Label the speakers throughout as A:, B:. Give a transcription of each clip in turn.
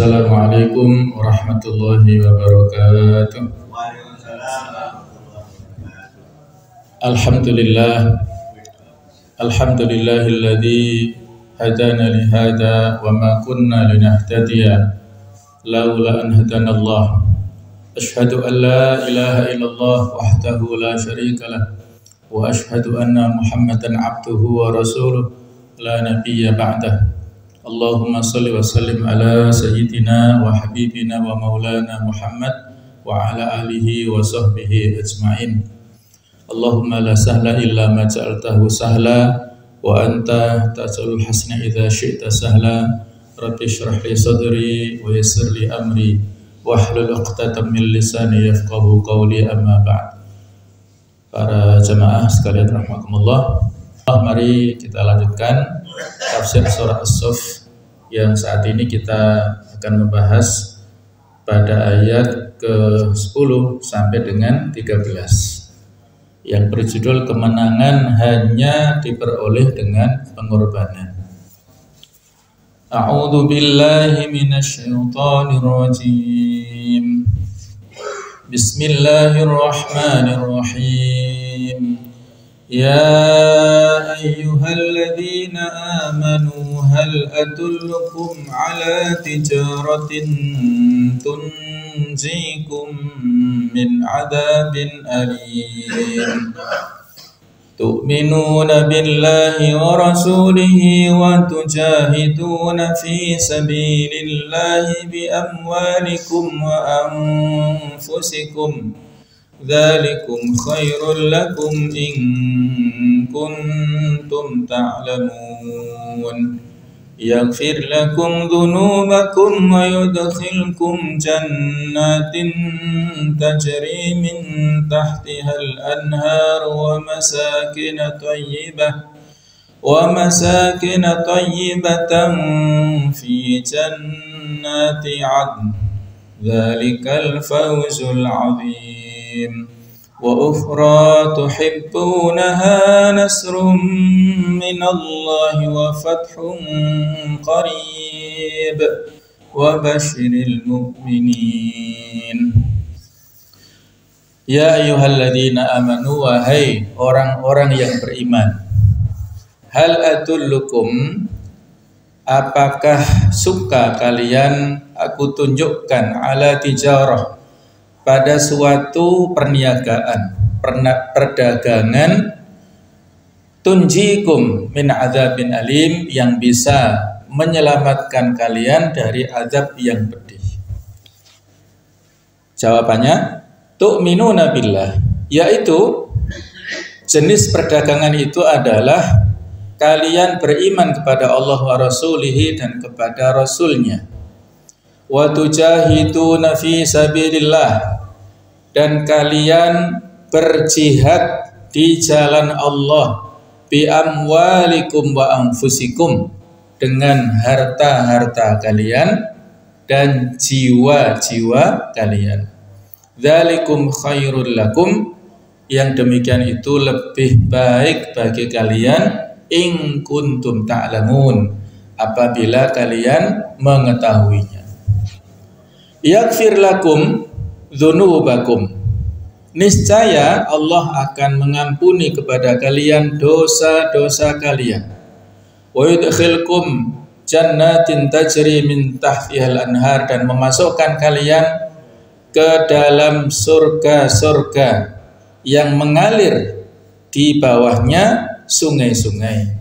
A: Assalamualaikum warahmatullahi wabarakatuh. Alhamdulillah, alhamdulillahilladzi hadana li hada wa ma kunna linahtadiya laula an hadanallah. Ashhadu an la ilaha illallah wahdahu la syarika lah wa ashhadu anna Muhammadan abduhu wa rasuluh la nabiyya ba'dah. Allahumma salli wa sallim ala sayyidina wa habibina wa maulana Muhammad wa ala alihi wa sahbihi ajma'in. Allahumma la sahla illa ma ja'altahu sahla wa anta taj'alul hasna idza syi'ta sahla. Rabbi shrah li sadri wa yassir li amri wahlul 'uqdatam min lisani yafqahu qawli, amma ba'd. Para jamaah sekalian rahimakumullah, mari kita lanjutkan tafsir surah As-Saff yang saat ini kita akan membahas pada ayat ke-10 sampai dengan 13 yang berjudul kemenangan hanya diperoleh dengan pengorbanan. A'udzu billahi minasyaitonir rajim. Bismillahirrahmanirrahim. يا أيها الذين آمنوا هل أدلكم على تجارة تنجيكم من عذاب أليم تؤمنون بالله ورسوله وتجاهدون في سبيل الله بأموالكم وأنفسكم ذلكم خير لكم إن كنتم تعلمون يغفر لكم ذنوبكم ويدخلكم جنات تجري من تحتها الأنهار ومساكن طيبة في جنات عدن ذلك الفوز العظيم وأخرى تحبونها نصر من الله وفتح قريب وبشر المؤمنين. Ya ayyuhalladzina amanu, wahai orang-orang yang beriman, hal adullukum, apakah suka kalian aku tunjukkan ala tijarah, pada suatu perniagaan, perdagangan, tunjikum min adzabin alim, yang bisa menyelamatkan kalian dari azab yang pedih. Jawabannya, tu'minuna billah, yaitu jenis perdagangan itu adalah kalian beriman kepada Allah wa rasulihi dan kepada rasulnya. Wa tujahiduna fi sabilillah, dan kalian berjihad di jalan Allah, bi amwalikum wa anfusikum, dengan harta-harta kalian dan jiwa-jiwa kalian. Dzalikum khairul lakum, yang demikian itu lebih baik bagi kalian, in kuntum ta'lamun, apabila kalian mengetahuinya. Yaghfir lakum dzunubakum, niscaya Allah akan mengampuni kepada kalian dosa-dosa kalian. Wa yudkhilkum jannatin tajri min tahtihal anhar, dan memasukkan kalian ke dalam surga-surga yang mengalir di bawahnya sungai-sungai.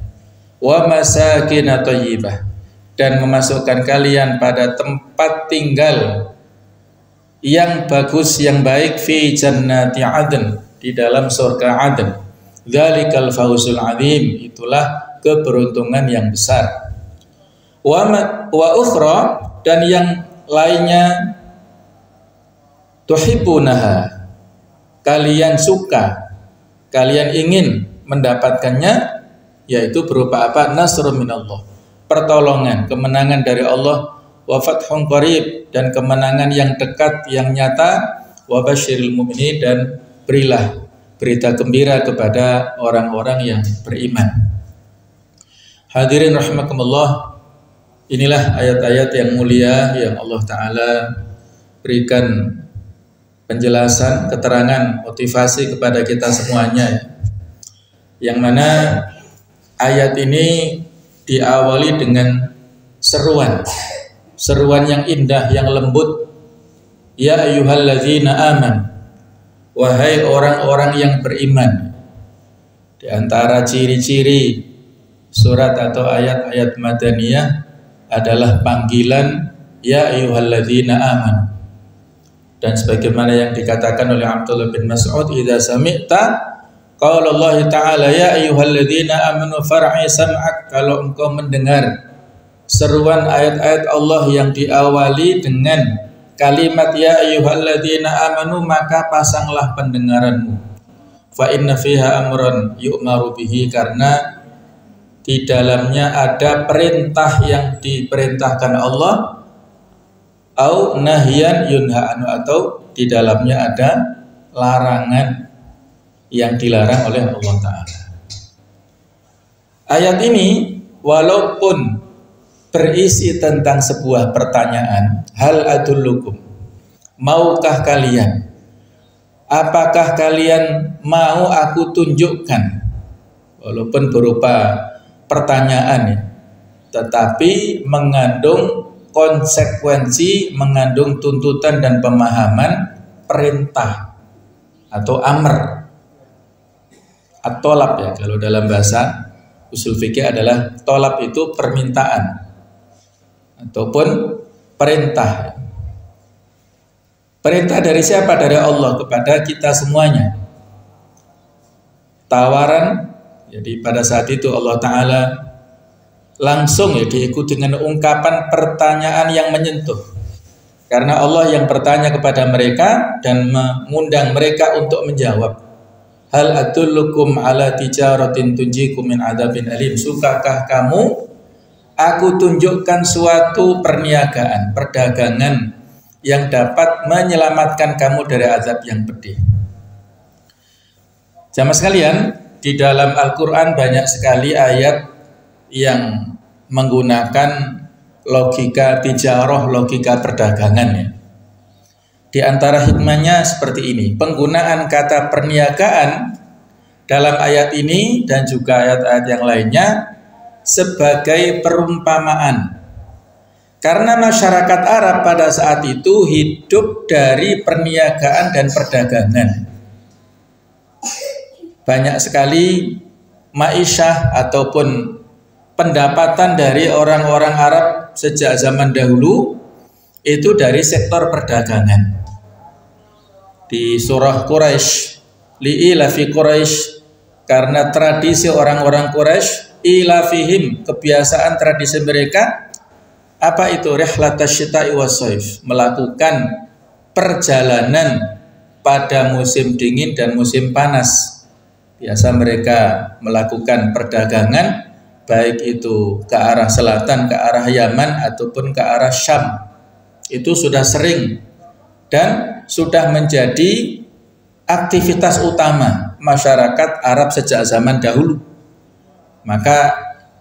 A: Wa masakin thayyibah, dan memasukkan kalian pada tempat tinggal yang bagus, yang baik, fi jannati adn, di dalam surga Adn. Dzalikal fawzul azim, itulah keberuntungan yang besar. Wa ukhra, dan yang lainnya, tuhibbunaha, kalian suka, kalian ingin mendapatkannya, yaitu berupa apa? Nasrun minallah, pertolongan, kemenangan dari Allah. Wa fathun qarib, dan kemenangan yang dekat, yang nyata. Wa basyiril mu'minin, dan berilah berita gembira kepada orang-orang yang beriman. Hadirin rahimakumullah, Inilah ayat-ayat yang mulia yang Allah Ta'ala berikan penjelasan, keterangan, motivasi kepada kita semuanya. Yang mana ayat ini diawali dengan seruan yang indah, yang lembut. Ya ayyuhalladzina aman, wahai orang-orang yang beriman. Di antara ciri-ciri surat atau ayat-ayat Madaniyah adalah panggilan ya ayyuhalladzina aman. Dan sebagaimana yang dikatakan oleh Abdullah bin Mas'ud, idza sami'ta qaula Allah Ta'ala ya ayyuhalladzina amanu far'i sam'ak, kalau engkau mendengar seruan ayat-ayat Allah yang diawali dengan kalimat ya ayyuhalladzina amanu, maka pasanglah pendengaranmu. Fa inna fiha amran yu'maru bihi, karena di dalamnya ada perintah yang diperintahkan Allah, au nahyan yunha anu, atau di dalamnya ada larangan yang dilarang oleh Allah Ta'ala. Ayat ini walaupun berisi tentang sebuah pertanyaan, hal adullukum, maukah kalian, apakah kalian mau aku tunjukkan, walaupun berupa pertanyaan ya, tetapi mengandung konsekuensi, mengandung tuntutan dan pemahaman perintah atau amr atau tolab ya. Kalau dalam bahasa usul fikih adalah tolab itu permintaan ataupun perintah. Perintah dari siapa? Dari Allah kepada kita semuanya. Tawaran. Jadi pada saat itu Allah Ta'ala langsung ya diikuti dengan ungkapan pertanyaan yang menyentuh. Karena Allah yang bertanya kepada mereka dan mengundang mereka untuk menjawab. Hal adullukum ala tijaratin tunjikum min adzabin alim. Sukakah kamu aku tunjukkan suatu perniagaan, perdagangan yang dapat menyelamatkan kamu dari azab yang pedih. Jamaah sekalian, di dalam Al-Quran banyak sekali ayat yang menggunakan logika tijarah, logika perdagangan ya. Di antara hikmahnya seperti ini, penggunaan kata perniagaan dalam ayat ini dan juga ayat-ayat yang lainnya sebagai perumpamaan. Karena masyarakat Arab pada saat itu hidup dari perniagaan dan perdagangan. Banyak sekali ma'isyah ataupun pendapatan dari orang-orang Arab sejak zaman dahulu itu dari sektor perdagangan. Di surah Quraisy, li'ilafi Quraisy, karena tradisi orang-orang Quraisy, ilafihim, kebiasaan tradisi mereka, apa itu? Rihlatash syita'i was-shaif, melakukan perjalanan pada musim dingin dan musim panas. Biasa mereka melakukan perdagangan, baik itu ke arah selatan, ke arah Yaman ataupun ke arah Syam. Itu sudah sering dan sudah menjadi aktivitas utama masyarakat Arab sejak zaman dahulu. Maka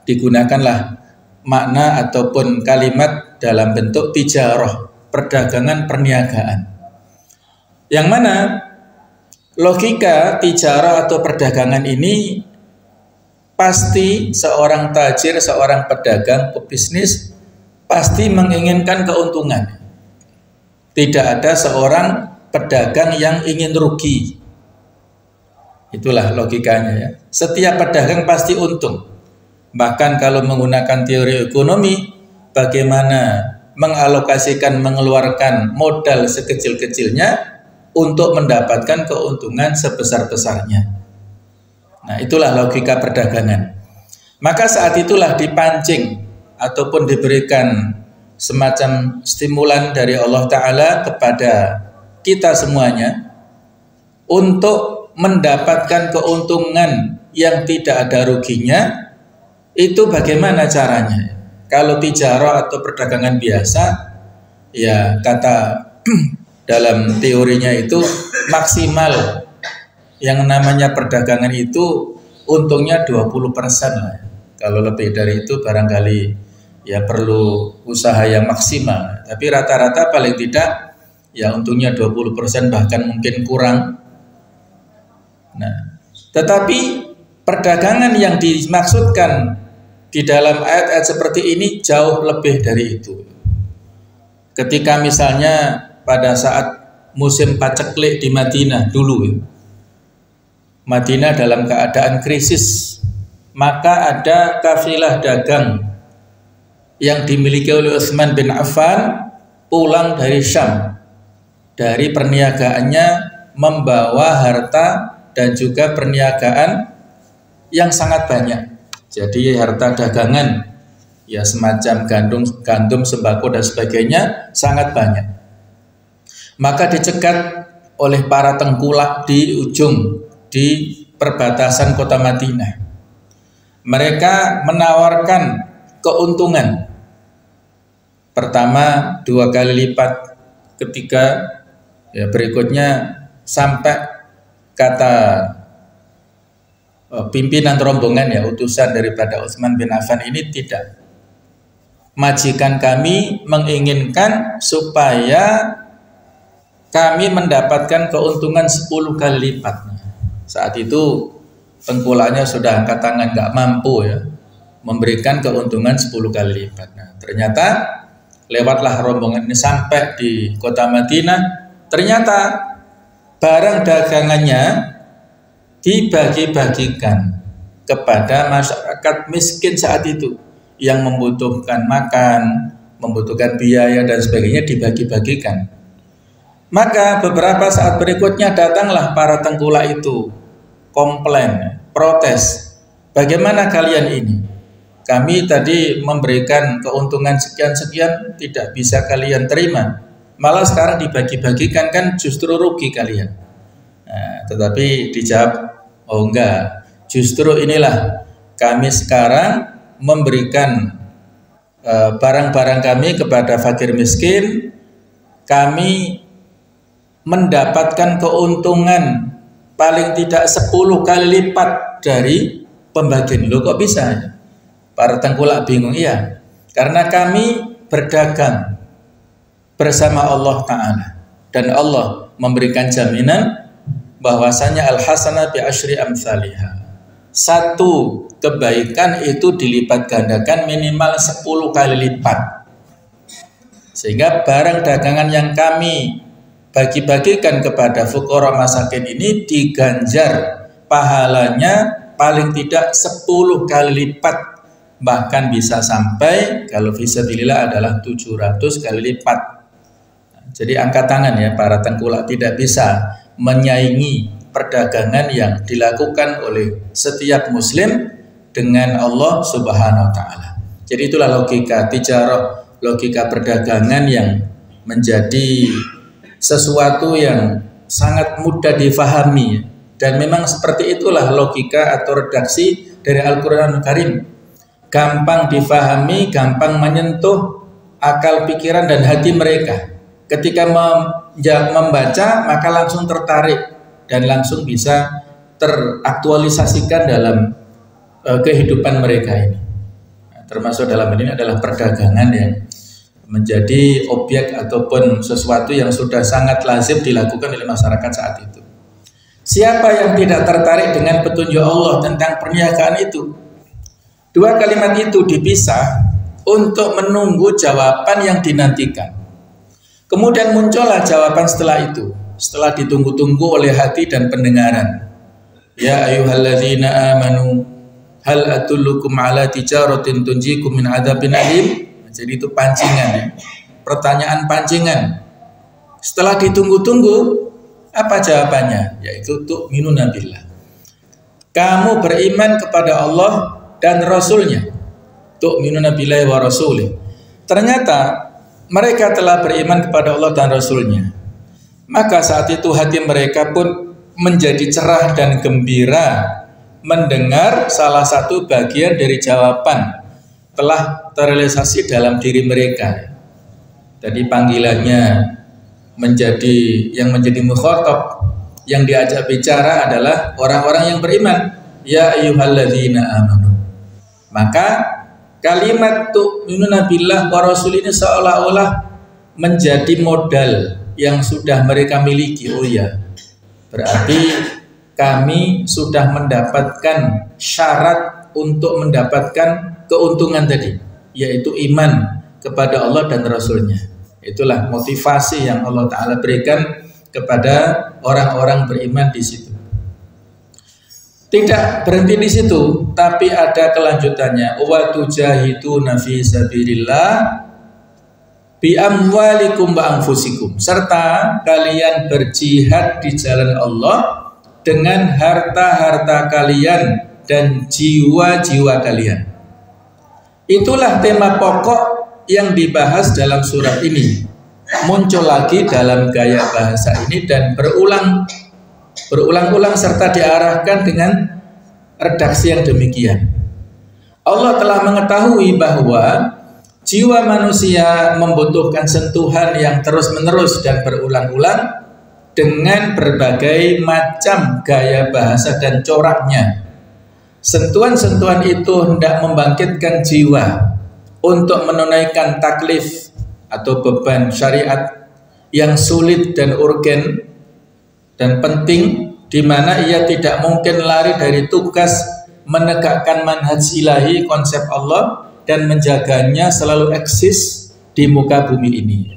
A: digunakanlah makna ataupun kalimat dalam bentuk tijarah, perdagangan, perniagaan. Yang mana logika tijarah atau perdagangan ini pasti seorang tajir, seorang pedagang, pebisnis pasti menginginkan keuntungan. Tidak ada seorang pedagang yang ingin rugi. Itulah logikanya ya. Setiap pedagang pasti untung. Bahkan kalau menggunakan teori ekonomi, bagaimana mengalokasikan, mengeluarkan modal sekecil-kecilnya untuk mendapatkan keuntungan sebesar-besarnya. Nah, itulah logika perdagangan. Maka saat itulah dipancing ataupun diberikan semacam stimulan dari Allah Ta'ala kepada kita semuanya untuk mendapatkan keuntungan yang tidak ada ruginya. Itu bagaimana caranya? Kalau tijarah atau perdagangan biasa, ya kata dalam teorinya itu maksimal yang namanya perdagangan itu untungnya 20% lah. Kalau lebih dari itu barangkali ya perlu usaha yang maksimal. Tapi rata-rata paling tidak ya untungnya 20% bahkan mungkin kurang. Nah, tetapi perdagangan yang dimaksudkan di dalam ayat-ayat seperti ini jauh lebih dari itu. Ketika misalnya pada saat musim paceklik di Madinah dulu, Madinah dalam keadaan krisis, maka ada kafilah dagang yang dimiliki oleh Utsman bin Affan pulang dari Syam, dari perniagaannya membawa harta dan juga perniagaan yang sangat banyak. Jadi harta dagangan ya semacam gandum, sembako dan sebagainya sangat banyak. Maka dicegat oleh para tengkulak di perbatasan kota Madinah. Mereka menawarkan keuntungan. Pertama 2 kali lipat, ketiga ya berikutnya, sampai kata pimpinan rombongan ya utusan daripada Utsman bin Affan ini, tidak, majikan kami menginginkan supaya kami mendapatkan keuntungan 10 kali lipat. Saat itu tengkulaknya sudah angkat tangan, nggak mampu ya memberikan keuntungan 10 kali lipat. Nah, ternyata lewatlah rombongan ini sampai di kota Madinah. Ternyata barang dagangannya dibagi-bagikan kepada masyarakat miskin saat itu yang membutuhkan makan, membutuhkan biaya dan sebagainya, dibagi-bagikan. Maka beberapa saat berikutnya datanglah para tengkulak itu komplain, protes. Bagaimana kalian ini? Kami tadi memberikan keuntungan sekian-sekian, tidak bisa kalian terima. Malah sekarang dibagi-bagikan, kan justru rugi kalian. Nah, tetapi dijawab, oh enggak, justru inilah kami sekarang memberikan barang-barang kami kepada fakir miskin, kami mendapatkan keuntungan paling tidak 10 kali lipat dari pembagian. Loh kok bisa? Para tengkulak bingung. Iya, karena kami berdagang bersama Allah Ta'ala, dan Allah memberikan jaminan bahwasanya al-hasanah bi asyri amsalihha. Satu kebaikan itu dilipat gandakan minimal 10 kali lipat. Sehingga barang dagangan yang kami bagi-bagikan kepada fuqara masakin ini diganjar pahalanya paling tidak 10 kali lipat, bahkan bisa sampai kalau fisabilillah adalah 700 kali lipat. Jadi angkat tangan ya para tengkulak, tidak bisa menyaingi perdagangan yang dilakukan oleh setiap muslim dengan Allah Subhanahu wa taala. Jadi itulah logika tijarah, logika perdagangan yang menjadi sesuatu yang sangat mudah difahami, dan memang seperti itulah logika atau redaksi dari Al-Qur'anul Karim. Gampang difahami, gampang menyentuh akal pikiran dan hati mereka. Ketika membaca maka langsung tertarik dan langsung bisa teraktualisasikan dalam kehidupan mereka ini. Nah, termasuk dalam ini adalah perdagangan yang menjadi objek ataupun sesuatu yang sudah sangat lazim dilakukan oleh masyarakat saat itu. Siapa yang tidak tertarik dengan petunjuk Allah tentang perniagaan itu? 2 kalimat itu dipisah untuk menunggu jawaban yang dinantikan. Kemudian muncullah jawaban setelah itu, setelah ditunggu-tunggu oleh hati dan pendengaran. Ya ayyuhalladzina amanu hal atullukum ala tijaratin tunjikum min adzabin alim. Jadi itu pancingan ya. Pertanyaan pancingan. Setelah ditunggu-tunggu, apa jawabannya? Yaitu tu'minuna billah. Kamu beriman kepada Allah dan Rasulnya. Tu'minuna billahi wa rasulih. Ternyata mereka telah beriman kepada Allah dan Rasulnya. Maka saat itu hati mereka pun menjadi cerah dan gembira mendengar salah satu bagian dari jawaban telah terrealisasi dalam diri mereka. Jadi panggilannya yang menjadi mukhatab, yang diajak bicara adalah orang-orang yang beriman. Ya ayyuhalladzina amanu. Maka kalimat tu'minuna billah wa rasul ini seolah-olah menjadi modal yang sudah mereka miliki. Oh ya, berarti kami sudah mendapatkan syarat untuk mendapatkan keuntungan tadi, yaitu iman kepada Allah dan Rasulnya. Itulah motivasi yang Allah Ta'ala berikan kepada orang-orang beriman di situ. Tidak berhenti di situ, tapi ada kelanjutannya. Wa tujahiduna fi sabilillah bi amwalikum wa anfusikum, serta kalian berjihad di jalan Allah dengan harta-harta kalian dan jiwa-jiwa kalian. Itulah tema pokok yang dibahas dalam surat ini. Muncul lagi dalam gaya bahasa ini dan berulang-ulang serta diarahkan dengan redaksi yang demikian. Allah telah mengetahui bahwa jiwa manusia membutuhkan sentuhan yang terus-menerus dan berulang-ulang dengan berbagai macam gaya bahasa dan coraknya. Sentuhan-sentuhan itu hendak membangkitkan jiwa untuk menunaikan taklif atau beban syariat yang sulit dan urgen dan penting, di mana ia tidak mungkin lari dari tugas menegakkan manhaj ilahi, konsep Allah, dan menjaganya selalu eksis di muka bumi ini.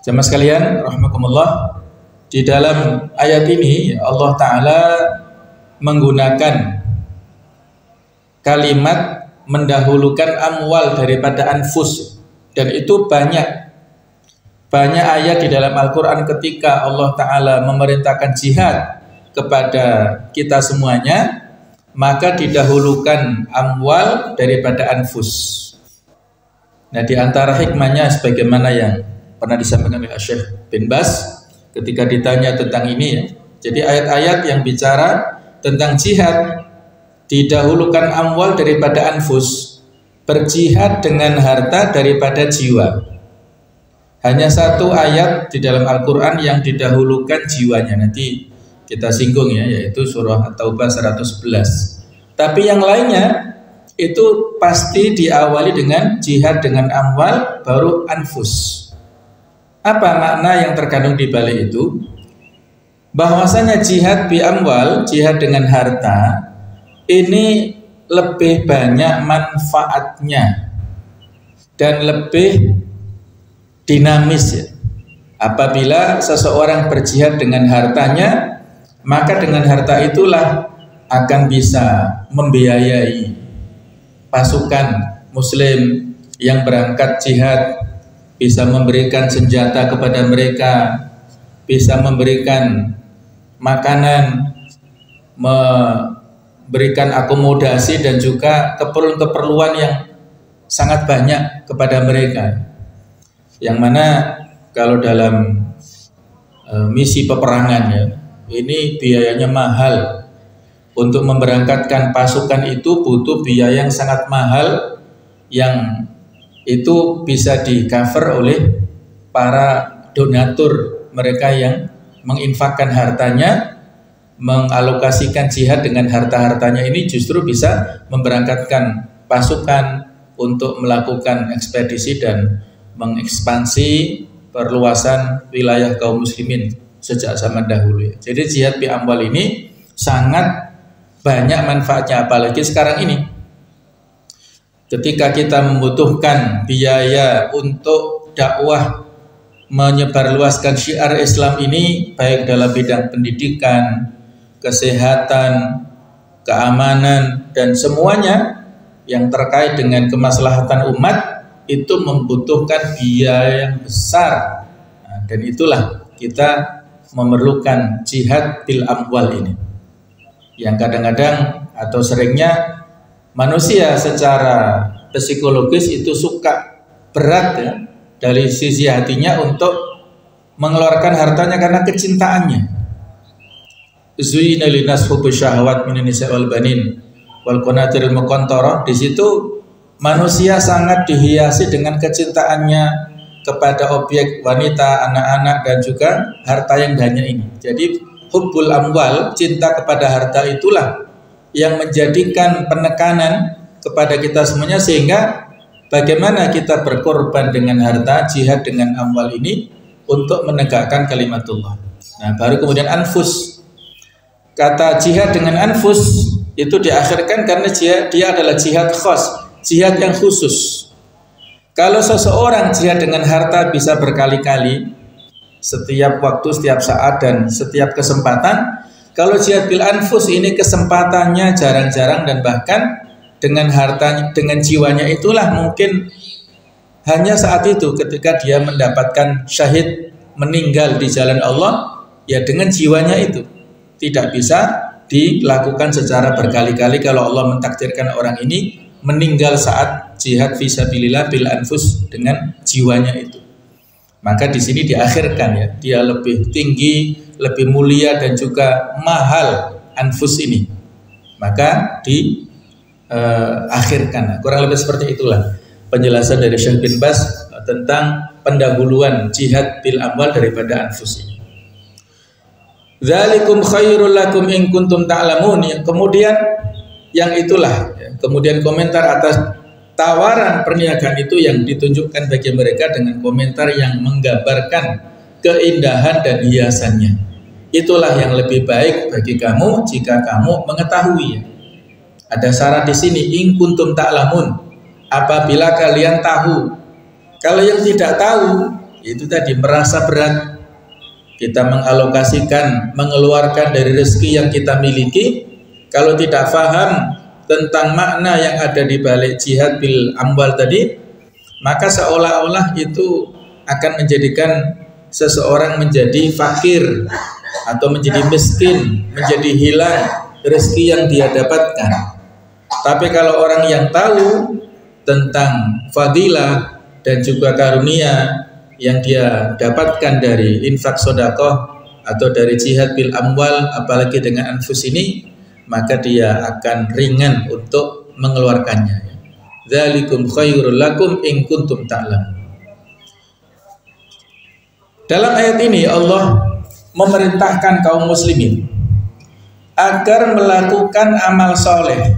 A: Jemaah sekalian, rahimakumullah, di dalam ayat ini Allah Ta'ala menggunakan kalimat mendahulukan amwal daripada anfus, dan itu banyak ayat di dalam Al-Quran ketika Allah Ta'ala memerintahkan jihad kepada kita semuanya, maka didahulukan amwal daripada anfus. Nah, di antara hikmahnya sebagaimana yang pernah disampaikan oleh Syekh bin Bas ketika ditanya tentang ini ya. Jadi ayat-ayat yang bicara tentang jihad didahulukan amwal daripada anfus, berjihad dengan harta daripada jiwa. Hanya satu ayat di dalam Al-Quran yang didahulukan jiwanya, nanti kita singgung ya, yaitu surah At-Taubah 111. Tapi yang lainnya itu pasti diawali dengan jihad dengan amwal, baru anfus. Apa makna yang terkandung di balik itu? Bahwasanya jihad bi amwal, jihad dengan harta, ini lebih banyak manfaatnya dan lebih dinamis ya. Apabila seseorang berjihad dengan hartanya, maka dengan harta itulah akan bisa membiayai pasukan muslim yang berangkat jihad, bisa memberikan senjata kepada mereka, bisa memberikan makanan, memberikan akomodasi dan juga keperluan-keperluan yang sangat banyak kepada mereka. Yang mana kalau dalam misi peperangan ya, ini biayanya mahal. Untuk memberangkatkan pasukan itu butuh biaya yang sangat mahal, yang itu bisa di cover oleh para donatur, mereka yang menginfakkan hartanya, mengalokasikan jihad dengan harta-hartanya ini justru bisa memberangkatkan pasukan untuk melakukan ekspedisi dan mengekspansi perluasan wilayah kaum muslimin sejak zaman dahulu ya. Jadi jihad bi amwal ini sangat banyak manfaatnya, apalagi sekarang ini ketika kita membutuhkan biaya untuk dakwah menyebarluaskan syiar Islam ini, baik dalam bidang pendidikan, kesehatan, keamanan, dan semuanya yang terkait dengan kemaslahatan umat, itu membutuhkan biaya yang besar. Nah, dan itulah kita memerlukan jihad bil amwal ini, yang kadang-kadang atau seringnya manusia secara psikologis itu suka berat ya, dari sisi hatinya untuk mengeluarkan hartanya karena kecintaannya. Zuyyina linas hubbu syahwat minan nisa wal banin wal qanatiril muqantarah. Di situ manusia sangat dihiasi dengan kecintaannya kepada objek wanita, anak-anak, dan juga harta yang banyak ini. Jadi hubbul amwal, cinta kepada harta itulah yang menjadikan penekanan kepada kita semuanya, sehingga bagaimana kita berkorban dengan harta, jihad dengan amwal ini untuk menegakkan kalimatullah. Nah, baru kemudian anfus. Kata jihad dengan anfus itu diakhirkan karena dia adalah jihad khas, jihad yang khusus. Kalau seseorang jihad dengan harta bisa berkali-kali, setiap waktu, setiap saat, dan setiap kesempatan. Kalau jihad bil anfus ini kesempatannya jarang-jarang, dan bahkan dengan hartanya, dengan jiwanya itulah mungkin hanya saat itu ketika dia mendapatkan syahid, meninggal di jalan Allah, ya dengan jiwanya itu. Tidak bisa dilakukan secara berkali-kali kalau Allah mentakdirkan orang ini meninggal saat jihad fisabilillah bil anfus dengan jiwanya itu. Maka di sini diakhirkan, ya, dia lebih tinggi, lebih mulia, dan juga mahal anfus ini. Maka diakhirkan. Kurang lebih seperti itulah penjelasan dari Syekh bin Baz tentang pendahuluan jihad bil amwal daripada anfus ini. Dzalikum khairul lakum in kuntum ta'lamun. Kemudian yang itulah, ya, kemudian komentar atas tawaran perniagaan itu yang ditunjukkan bagi mereka dengan komentar yang menggambarkan keindahan dan hiasannya. Itulah yang lebih baik bagi kamu jika kamu mengetahui. Ada syarat di sini, in kuntum ta'lamun, apabila kalian tahu. Kalau yang tidak tahu, itu tadi merasa berat kita mengalokasikan, mengeluarkan dari rezeki yang kita miliki. Kalau tidak paham tentang makna yang ada di balik jihad bil amwal tadi, maka seolah-olah itu akan menjadikan seseorang menjadi fakir atau menjadi miskin, menjadi hilang rezeki yang dia dapatkan. Tapi kalau orang yang tahu tentang fadilah dan juga karunia yang dia dapatkan dari infak sedekah atau dari jihad bil amwal, apalagi dengan anfus ini, maka dia akan ringan untuk mengeluarkannya. Dzalikum khairul lakum in kuntum ta'lamun. Dalam ayat ini Allah memerintahkan kaum muslimin agar melakukan amal soleh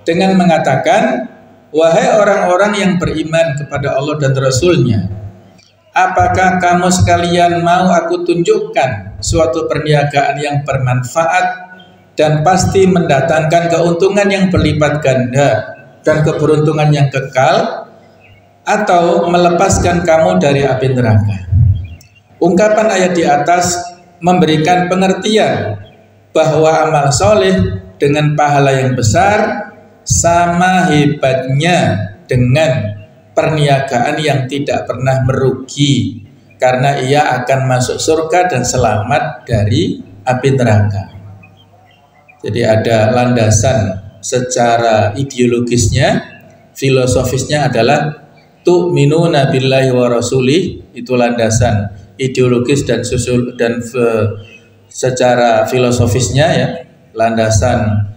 A: dengan mengatakan, wahai orang-orang yang beriman kepada Allah dan Rasul-Nya, apakah kamu sekalian mau aku tunjukkan suatu perniagaan yang bermanfaat dan pasti mendatangkan keuntungan yang berlipat ganda dan keberuntungan yang kekal, atau melepaskan kamu dari api neraka? Ungkapan ayat di atas memberikan pengertian bahwa amal soleh dengan pahala yang besar sama hebatnya dengan perniagaan yang tidak pernah merugi, karena ia akan masuk surga dan selamat dari api neraka. Jadi ada landasan secara ideologisnya, filosofisnya adalah tu'minuna billahi wa rasulih, itu landasan ideologis dan secara filosofisnya, ya, landasan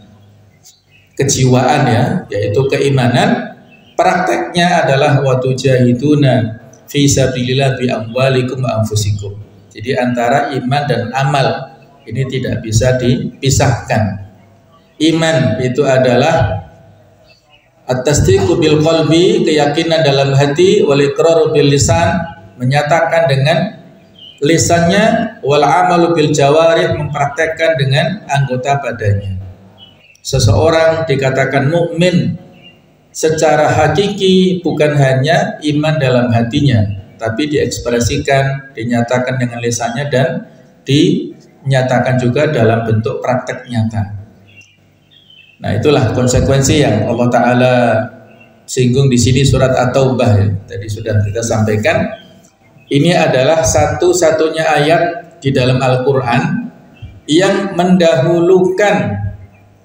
A: kejiwaan, ya, yaitu keimanan. Prakteknya adalah watujahiduna fi sabilillah bi amwalikum wa anfusikum. Jadi antara iman dan amal ini tidak bisa dipisahkan. Iman itu adalah at-tasdiqu bil qalbi, keyakinan dalam hati, wal iqraru bil lisan, menyatakan dengan lisannya, wal amalu bil jawarih, mempraktekkan dengan anggota badannya. Seseorang dikatakan mukmin secara hakiki bukan hanya iman dalam hatinya, tapi diekspresikan, dinyatakan dengan lisannya, dan dinyatakan juga dalam bentuk praktek nyata. Nah, itulah konsekuensi yang Allah Ta'ala singgung di sini surat At-Taubah, ya. Tadi sudah kita sampaikan. Ini adalah satu-satunya ayat di dalam Al-Quran yang mendahulukan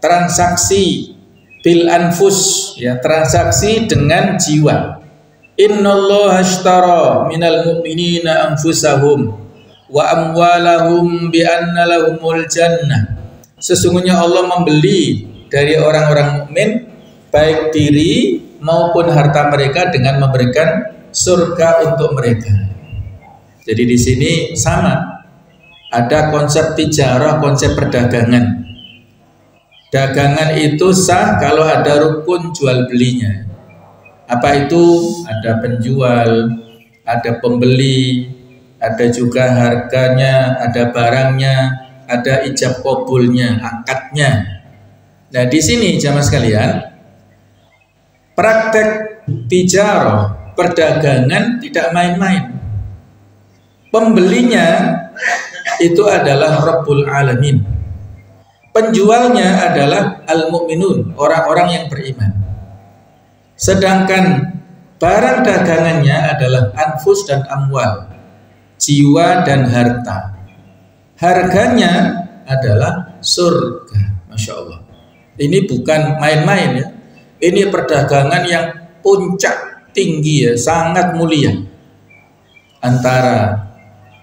A: transaksi bil anfus, ya, transaksi dengan jiwa. Innallaha ashtara minal mu'minina anfusahum wa amwalahum bi anna lahumul jannah. Sesungguhnya Allah membeli dari orang-orang mukmin baik diri maupun harta mereka dengan memberikan surga untuk mereka. Jadi di sini sama, ada konsep tijarah, konsep perdagangan. Dagangan itu sah kalau ada rukun jual belinya. Apa itu? Ada penjual, ada pembeli, ada juga harganya, ada barangnya, ada ijab qabulnya, akadnya. Nah, di sini jamaah sekalian, praktek tijarah, perdagangan tidak main-main. Pembelinya itu adalah Rabbul Alamin. Penjualnya adalah al-mu'minun, orang-orang yang beriman. Sedangkan barang dagangannya adalah anfus dan amwal, jiwa dan harta. Harganya adalah surga. Masya Allah. Ini bukan main-main ya. Ini perdagangan yang puncak tinggi ya, sangat mulia. Antara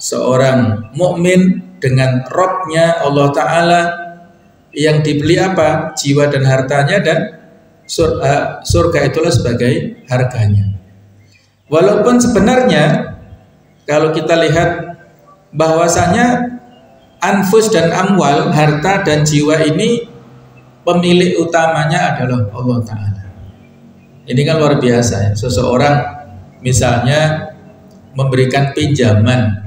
A: seorang mukmin dengan Rabb-nya Allah Ta'ala, yang dibeli apa? Jiwa dan hartanya, dan surga itulah sebagai harganya. Walaupun sebenarnya kalau kita lihat bahwasanya anfus dan amwal, harta dan jiwa ini pemilik utamanya adalah Allah Ta'ala. Ini kan luar biasa ya. Seseorang misalnya memberikan pinjaman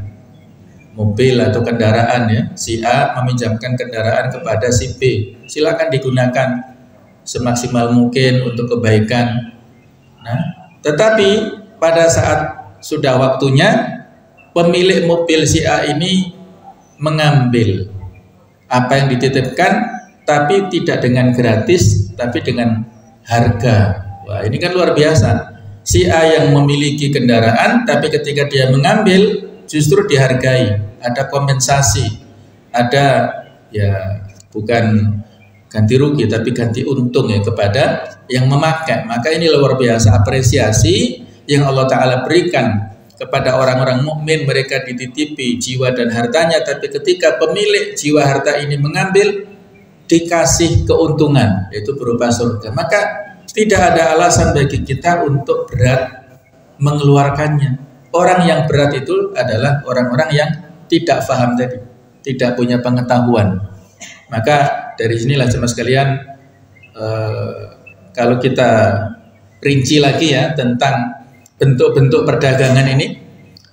A: mobil atau kendaraan ya, si A meminjamkan kendaraan kepada si B, silakan digunakan semaksimal mungkin untuk kebaikan. Nah, tetapi pada saat sudah waktunya, pemilik mobil si A ini mengambil apa yang dititipkan, tapi tidak dengan gratis, tapi dengan harga. Wah, ini kan luar biasa. Si A yang memiliki kendaraan, tapi ketika dia mengambil justru dihargai, ada kompensasi, ada ya bukan ganti rugi tapi ganti untung ya kepada yang memakai. Maka ini luar biasa apresiasi yang Allah Ta'ala berikan kepada orang-orang mukmin. Mereka dititipi jiwa dan hartanya, tapi ketika pemilik jiwa harta ini mengambil, dikasih keuntungan, yaitu berupa surga. Maka tidak ada alasan bagi kita untuk berat mengeluarkannya. Orang yang berat itu adalah orang-orang yang tidak paham tadi, tidak punya pengetahuan. Maka dari sinilah jemaah sekalian, kalau kita rinci lagi ya tentang bentuk-bentuk perdagangan ini,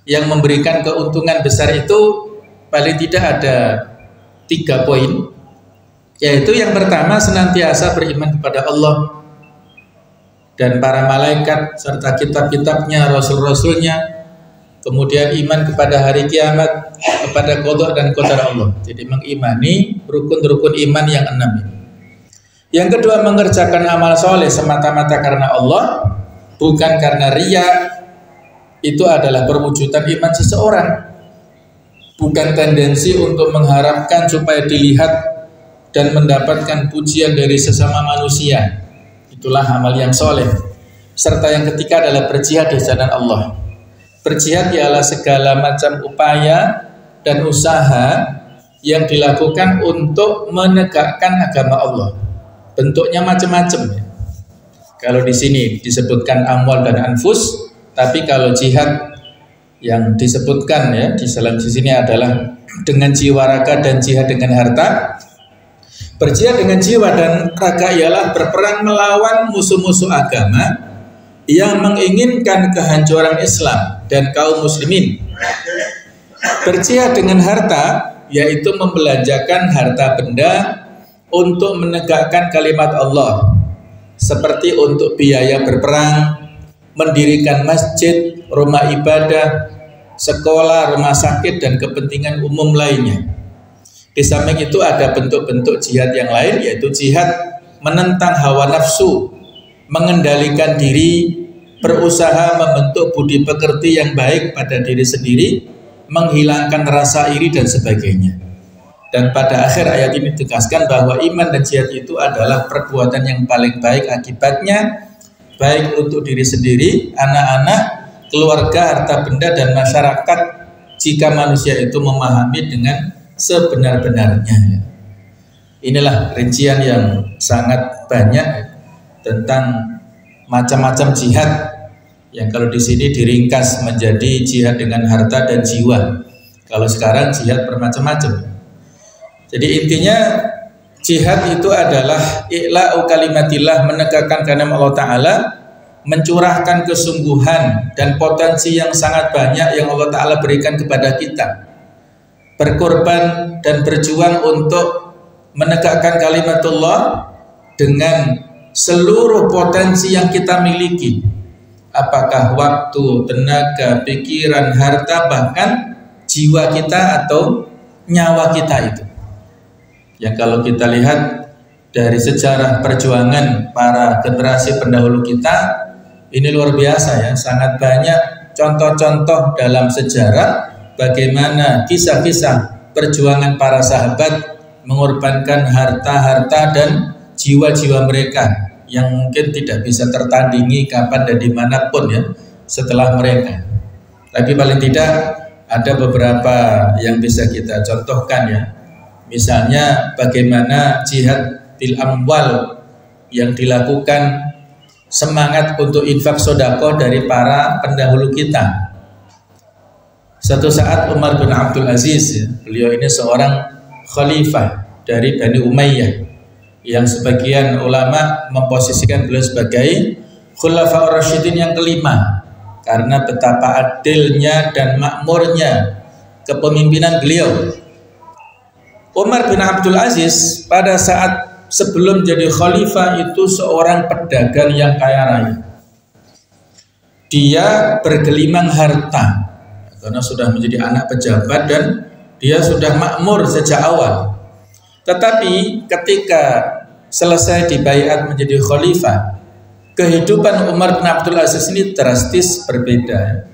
A: yang memberikan keuntungan besar itu paling tidak ada 3 poin, yaitu yang pertama senantiasa beriman kepada Allah dan para malaikat serta kitab-kitabnya, rasul-rasulnya. Kemudian iman kepada hari kiamat, kepada qada dan qadar Allah. Jadi mengimani rukun-rukun iman yang 6 ini. Yang kedua, mengerjakan amal soleh semata-mata karena Allah, bukan karena riya. Itu adalah perwujudan iman seseorang, bukan tendensi untuk mengharapkan supaya dilihat dan mendapatkan pujian dari sesama manusia. Itulah amal yang soleh. Serta yang ketiga adalah berjihad di jalan Allah. Berjihad ialah segala macam upaya dan usaha yang dilakukan untuk menegakkan agama Allah. Bentuknya macam-macam. Kalau di sini disebutkan amwal dan anfus, tapi kalau jihad yang disebutkan ya di dalam sini adalah dengan jiwa raga dan jihad dengan harta. Berjihad dengan jiwa dan raga ialah berperang melawan musuh-musuh agama yang menginginkan kehancuran Islam dan kaum muslimin. Berjihad dengan harta yaitu membelanjakan harta benda untuk menegakkan kalimat Allah, seperti untuk biaya berperang, mendirikan masjid, rumah ibadah, sekolah, rumah sakit, dan kepentingan umum lainnya. Di samping itu ada bentuk-bentuk jihad yang lain, yaitu jihad menentang hawa nafsu, mengendalikan diri, berusaha membentuk budi pekerti yang baik pada diri sendiri, menghilangkan rasa iri dan sebagainya. Dan pada akhir ayat ini ditegaskan bahwa iman dan jihad itu adalah perbuatan yang paling baik akibatnya, baik untuk diri sendiri, anak-anak, keluarga, harta benda, dan masyarakat, jika manusia itu memahami dengan sebenar-benarnya. Inilah rincian yang sangat banyak tentang macam-macam jihad yang kalau di sini diringkas menjadi jihad dengan harta dan jiwa. Kalau sekarang jihad bermacam-macam. Jadi intinya Jihad itu adalah i'la'u kalimatillah, menegakkan kalam Allah Ta'ala, mencurahkan kesungguhan dan potensi yang sangat banyak yang Allah Ta'ala berikan kepada kita, berkorban dan berjuang untuk menegakkan kalimatullah dengan seluruh potensi yang kita miliki, apakah waktu, tenaga, pikiran, harta, bahkan jiwa kita atau nyawa kita itu. Ya, kalau kita lihat dari sejarah perjuangan para generasi pendahulu kita, ini luar biasa ya, sangat banyak contoh-contoh dalam sejarah bagaimana kisah-kisah perjuangan para sahabat mengorbankan harta-harta dan jiwa-jiwa mereka yang mungkin tidak bisa tertandingi kapan dan dimanapun ya setelah mereka. Tapi paling tidak ada beberapa yang bisa kita contohkan ya. Misalnya bagaimana jihad bil amwal yang dilakukan, semangat untuk infak sedekah dari para pendahulu kita. Suatu saat Umar bin Abdul Aziz ya, beliau ini seorang khalifah dari Bani Umayyah yang sebagian ulama memposisikan beliau sebagai Khulafaur Rasyidin yang kelima karena betapa adilnya dan makmurnya kepemimpinan beliau. Umar bin Abdul Aziz pada saat sebelum jadi khalifah itu seorang pedagang yang kaya raya. Dia bergelimang harta karena sudah menjadi anak pejabat dan dia sudah makmur sejak awal. Tetapi ketika selesai dibaiat menjadi khalifah, kehidupan Umar bin Abdul Aziz ini drastis berbeda.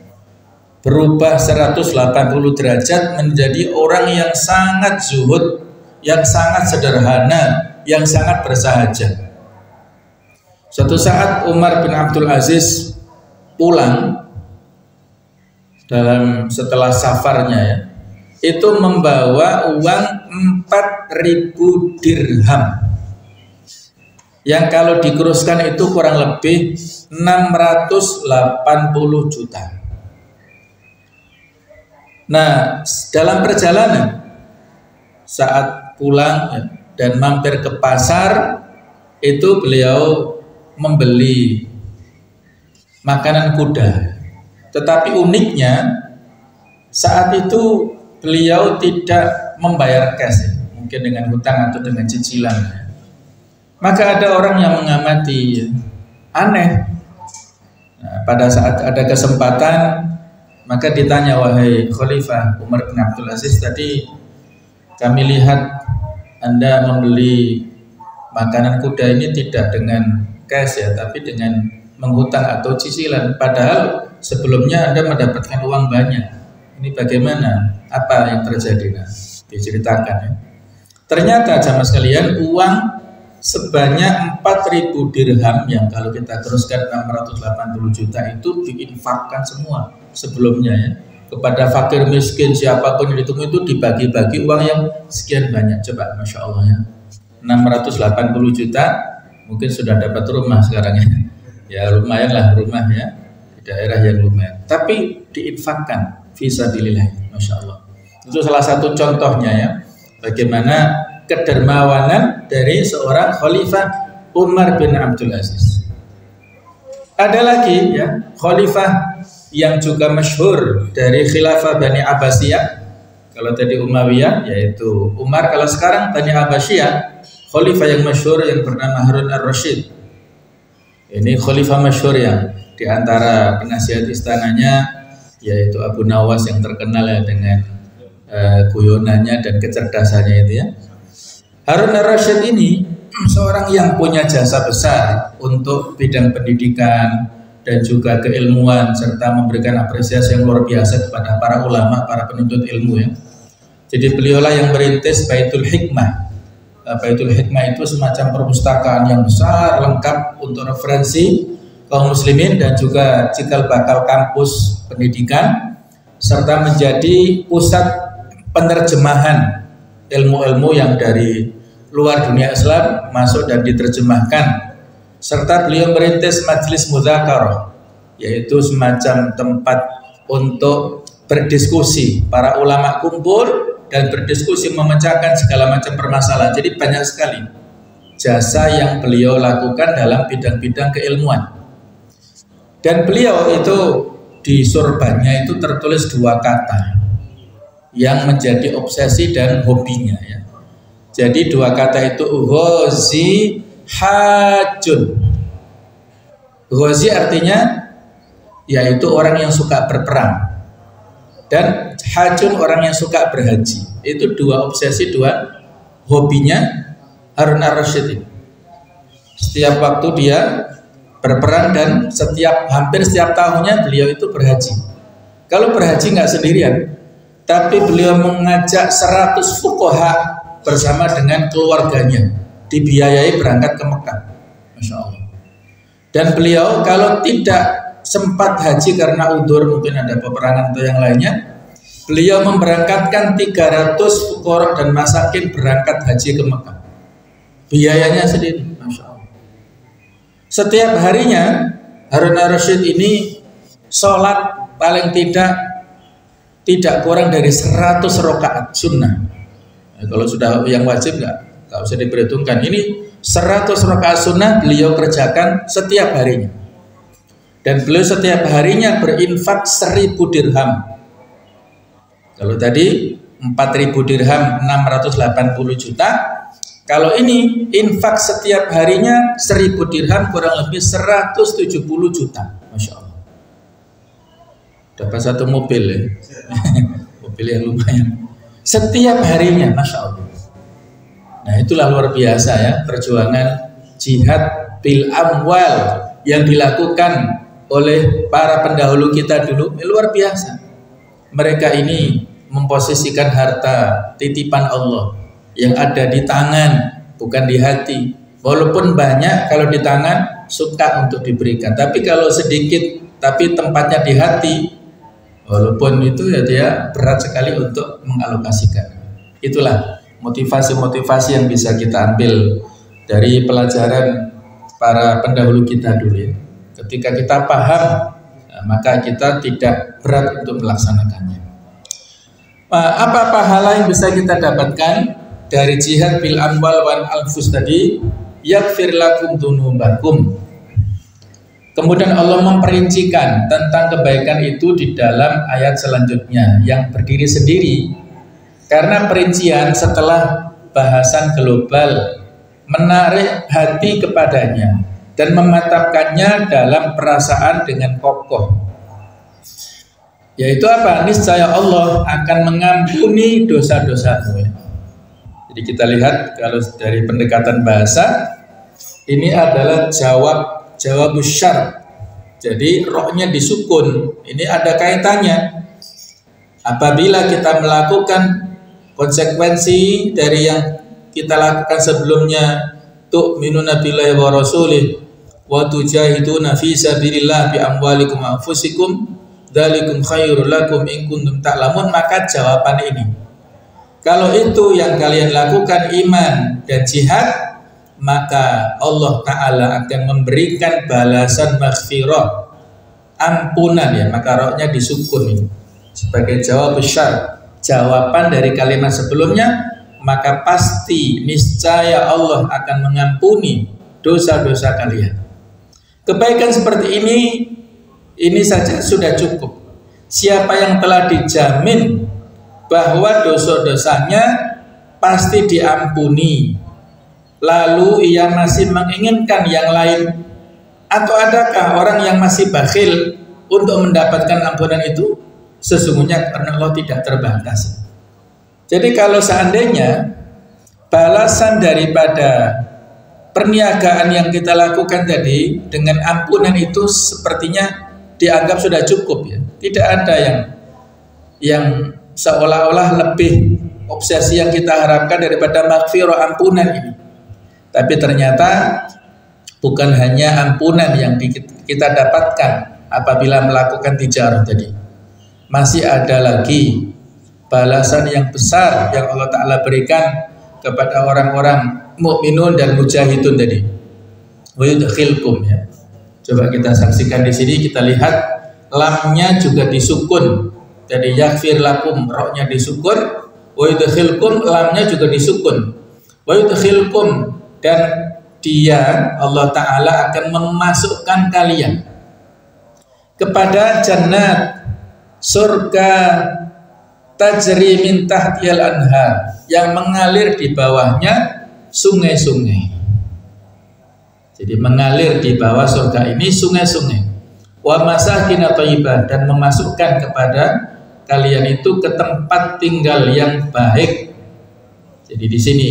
A: Berubah 180 derajat menjadi orang yang sangat zuhud, yang sangat sederhana, yang sangat bersahaja. Suatu saat Umar bin Abdul Aziz pulang setelah safarnya ya, itu membawa uang 4.000 dirham yang kalau dikuruskan itu kurang lebih 680 juta. Nah, dalam perjalanan saat pulang dan mampir ke pasar itu beliau membeli makanan kuda. Tetapi uniknya saat itu beliau tidak membayar cash, mungkin dengan hutang atau dengan cicilan. Maka ada orang yang mengamati, aneh. Nah, pada saat ada kesempatan, maka ditanya, wahai Khalifah Umar bin Abdul Aziz, tadi kami lihat Anda membeli makanan kuda ini tidak dengan cash ya, tapi dengan menghutang atau cicilan. Padahal sebelumnya Anda mendapatkan uang banyak. Ini bagaimana? Apa yang terjadi? Nah, diceritakan ya. Ternyata jamaah sekalian, uang sebanyak 4.000 dirham yang kalau kita teruskan 680 juta itu diinfakkan semua sebelumnya ya, kepada fakir miskin siapapun yang ditunggu itu dibagi-bagi uang yang sekian banyak. Coba Masya Allah ya, 680 juta mungkin sudah dapat rumah sekarang ya. Ya lumayan lah rumah ya, di daerah yang lumayan, tapi diinfakkan fisabilillah. Masya Allah, itu salah satu contohnya ya, bagaimana kedermawanan dari seorang Khalifah Umar bin Abdul Aziz. Ada lagi ya, Khalifah yang juga masyhur dari Khilafah Bani Abbasiyah. Kalau tadi Umayyah yaitu Umar, kalau sekarang Bani Abbasiyah, Khalifah yang masyhur yang bernama Harun ar-Rasyid. Ini Khalifah masyhur yang diantara penasihat istananya yaitu Abu Nawas yang terkenal ya dengan guyonannya dan kecerdasannya itu ya. Harun ar-Rasyid ini seorang yang punya jasa besar untuk bidang pendidikan dan juga keilmuan serta memberikan apresiasi yang luar biasa kepada para ulama, para penuntut ilmu ya. Jadi beliaulah yang merintis Baitul Hikmah. Baitul Hikmah itu semacam perpustakaan yang besar lengkap untuk referensi kaum muslimin dan juga cikal bakal kampus pendidikan serta menjadi pusat penerjemahan ilmu-ilmu yang dari luar dunia Islam masuk dan diterjemahkan, serta beliau merintis majelis mudzakarah, yaitu semacam tempat untuk berdiskusi, para ulama kumpul dan berdiskusi memecahkan segala macam permasalahan. Jadi banyak sekali jasa yang beliau lakukan dalam bidang-bidang keilmuan. Dan beliau itu di sorbannya itu tertulis 2 kata yang menjadi obsesi dan hobinya ya. Jadi 2 kata itu ghazi hajun. Ghazi artinya yaitu orang yang suka berperang, dan hajun orang yang suka berhaji. Itu 2 obsesi, 2 hobinya Harun ar-Rasyid. Setiap waktu dia berperang dan hampir setiap tahunnya beliau itu berhaji. Kalau berhaji nggak sendirian, tapi beliau mengajak 100 fuqaha bersama dengan keluarganya, dibiayai berangkat ke Mekah. Masya Allah. Dan beliau kalau tidak sempat haji karena udzur, mungkin ada peperangan atau yang lainnya, beliau memberangkatkan 300 fuqara dan masakin berangkat haji ke Mekah. Biayanya sendiri, Masya Allah. Setiap harinya Harun ar-Rasyid ini sholat paling tidak kurang dari 100 rakaat sunnah. Nah, kalau sudah yang wajib nggak usah diperhitungkan. Ini 100 rakaat sunnah beliau kerjakan setiap harinya. Dan beliau setiap harinya berinfak 1000 dirham. Kalau tadi 4000 dirham 680 juta. Kalau ini infak setiap harinya 1000 dirham kurang lebih 170 juta. Masya Allah. Dapat 1 mobil ya. Mobil yang lumayan. Setiap harinya, Masya Allah. Nah itulah luar biasa ya perjuangan jihad bil amwal yang dilakukan oleh para pendahulu kita dulu. Luar biasa. Mereka ini memposisikan harta titipan Allah yang ada di tangan, bukan di hati. Walaupun banyak kalau di tangan suka untuk diberikan, tapi kalau sedikit tapi tempatnya di hati, walaupun itu ya dia berat sekali untuk mengalokasikan. Itulah motivasi-motivasi yang bisa kita ambil dari pelajaran para pendahulu kita dulu ya. Ketika kita paham, maka kita tidak berat untuk melaksanakannya. Apa pahala yang bisa kita dapatkan dari jihad bil amwal wal anfus tadi? Yaghfir lakum dzunubakum. Kemudian Allah memperincikan tentang kebaikan itu di dalam ayat selanjutnya yang berdiri sendiri. Karena perincian setelah bahasan global menarik hati kepadanya dan mematapkannya dalam perasaan dengan kokoh. Yaitu apa? Niscaya Allah akan mengampuni dosa-dosamu. Jadi kita lihat kalau dari pendekatan bahasa, ini adalah jawab syar. Jadi rohnya disukun. Ini ada kaitannya. Apabila kita melakukan konsekuensi dari yang kita lakukan sebelumnya, tu'minuna billahi wa rasulih wa tujahiduna fi sabilillah bi amwalikum wa anfusikum dzalikum khairul lakum in kuntum ta'lamun, maka jawaban ini. Kalau itu yang kalian lakukan iman dan jihad, maka Allah Ta'ala akan memberikan balasan maghfirah, ampunan ya, maka rohnya disukun ini sebagai jawab syar, jawaban dari kalimat sebelumnya, maka pasti niscaya Allah akan mengampuni dosa-dosa kalian. Kebaikan seperti ini saja sudah cukup. Siapa yang telah dijamin bahwa dosa-dosanya pasti diampuni, lalu ia masih menginginkan yang lain, atau adakah orang yang masih bakhil untuk mendapatkan ampunan itu? Sesungguhnya karena Allah tidak terbatas. Jadi kalau seandainya balasan daripada perniagaan yang kita lakukan tadi dengan ampunan itu sepertinya dianggap sudah cukup ya. Tidak ada yang seolah-olah lebih obsesi yang kita harapkan daripada maghfirah, ampunan ini. Tapi ternyata bukan hanya ampunan yang kita dapatkan apabila melakukan tijarah tadi. Masih ada lagi balasan yang besar yang Allah Ta'ala berikan kepada orang-orang mukminun dan mujahidun tadi. Wa yudkhilkum ya. Coba kita saksikan di sini, kita lihat lamnya juga disukun. Jadi yaghfir lakum, rohnya disukun, Wa yudkhilkum, lamnya juga disukun. Wa yudkhilkum, dan dia Allah Ta'ala akan memasukkan kalian kepada jannat, surga tajri min tahtiyal anhar, yang mengalir di bawahnya sungai-sungai. Jadi mengalir di bawah surga ini sungai-sungai. Wa masakin thayyibah, dan memasukkan kepada kalian itu ke tempat tinggal yang baik. Jadi di sini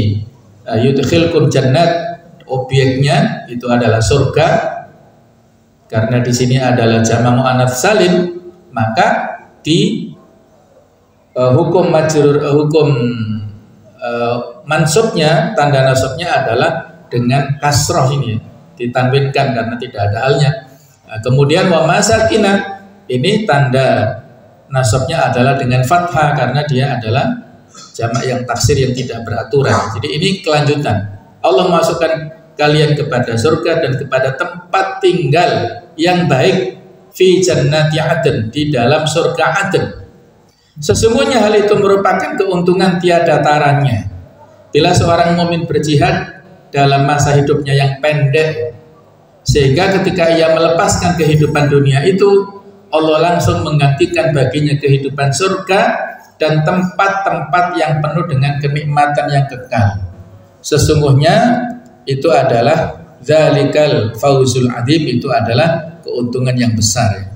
A: yudkhilkum jannat, objeknya itu adalah surga. Karena di sini adalah jamak muannats salim, maka di hukum majrur, hukum mansubnya, tanda nasabnya adalah dengan kasroh ini, ditanwinkan karena tidak ada alnya. Kemudian wa masakinah, ini tanda nasabnya adalah dengan fathah karena dia adalah jamak yang taksir yang tidak beraturan. Jadi ini kelanjutan. Allah masukkan kalian kepada surga dan kepada tempat tinggal yang baik, fi jannati adn, di dalam surga Adn. Sesungguhnya hal itu merupakan keuntungan tiada taranya. Bila seorang mukmin berjihad dalam masa hidupnya yang pendek, sehingga ketika ia melepaskan kehidupan dunia itu, Allah langsung menggantikan baginya kehidupan surga dan tempat-tempat yang penuh dengan kenikmatan yang kekal. Sesungguhnya itu adalah zalikal fauzul adzim, itu adalah keuntungan yang besar.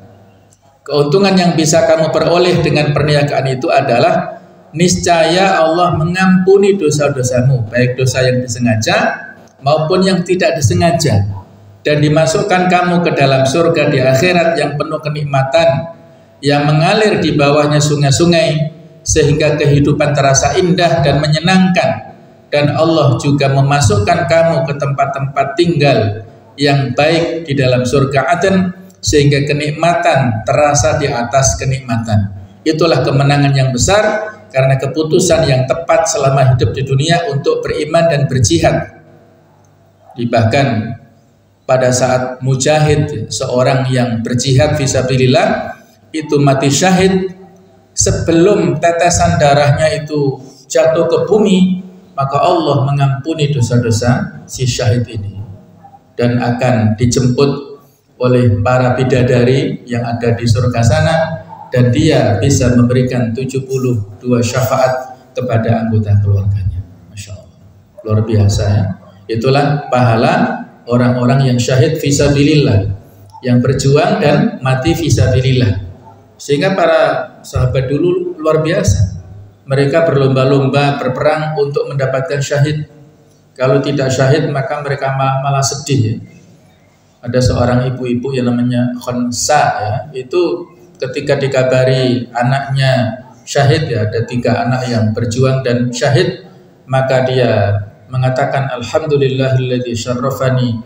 A: Keuntungan yang bisa kamu peroleh dengan perniagaan itu adalah niscaya Allah mengampuni dosa-dosamu, baik dosa yang disengaja maupun yang tidak disengaja, dan dimasukkan kamu ke dalam surga di akhirat yang penuh kenikmatan, yang mengalir di bawahnya sungai-sungai, sehingga kehidupan terasa indah dan menyenangkan. Dan Allah juga memasukkan kamu ke tempat-tempat tinggal yang baik di dalam surga Adn, sehingga kenikmatan terasa di atas kenikmatan. Itulah kemenangan yang besar karena keputusan yang tepat selama hidup di dunia untuk beriman dan berjihad. Bahkan pada saat mujahid, seorang yang berjihad fisabilillah itu mati syahid, sebelum tetesan darahnya itu jatuh ke bumi, maka Allah mengampuni dosa-dosa si syahid ini dan akan dijemput oleh para bidadari yang ada di surga sana, dan dia bisa memberikan 72 syafaat kepada anggota keluarganya. Masya Allah, luar biasa ya. Itulah pahala orang-orang yang syahid fisabilillah, yang berjuang dan mati fisabilillah. Sehingga para sahabat dulu luar biasa, mereka berlomba-lomba berperang untuk mendapatkan syahid. Kalau tidak syahid maka mereka malah sedih ya. Ada seorang ibu-ibu yang namanya Khonsa ya, itu ketika dikabari anaknya syahid ya, ada 3 anak yang berjuang dan syahid, maka dia mengatakan alhamdulillahilladzi syarrafani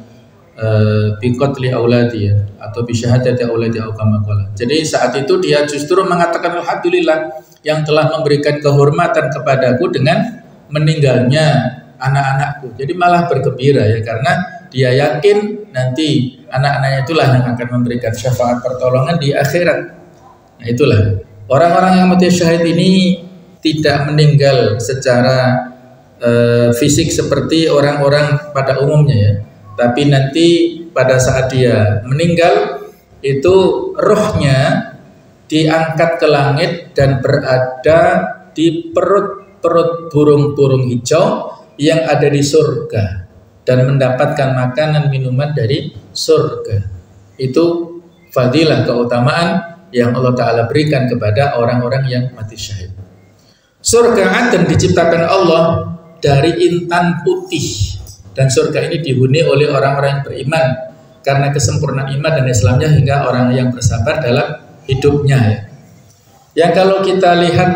A: bi qatli auladi, atau bi syahadati auladi au kama qala. Jadi saat itu dia justru mengatakan alhamdulillah yang telah memberikan kehormatan kepadaku dengan meninggalnya anak-anakku. Jadi malah bergembira ya, karena dia yakin nanti anak-anaknya itulah yang akan memberikan syafaat pertolongan di akhirat. Nah itulah orang-orang yang mati syahid ini tidak meninggal secara fisik seperti orang-orang pada umumnya ya, tapi nanti pada saat dia meninggal itu rohnya diangkat ke langit dan berada di perut burung-burung hijau yang ada di surga dan mendapatkan makanan minuman dari surga. Itu fadilah, keutamaan yang Allah Ta'ala berikan kepada orang-orang yang mati syahid. Surga Adn diciptakan Allah dari intan putih, dan surga ini dihuni oleh orang-orang yang beriman karena kesempurnaan iman dan Islamnya, hingga orang yang bersabar dalam hidupnya ya. Yang kalau kita lihat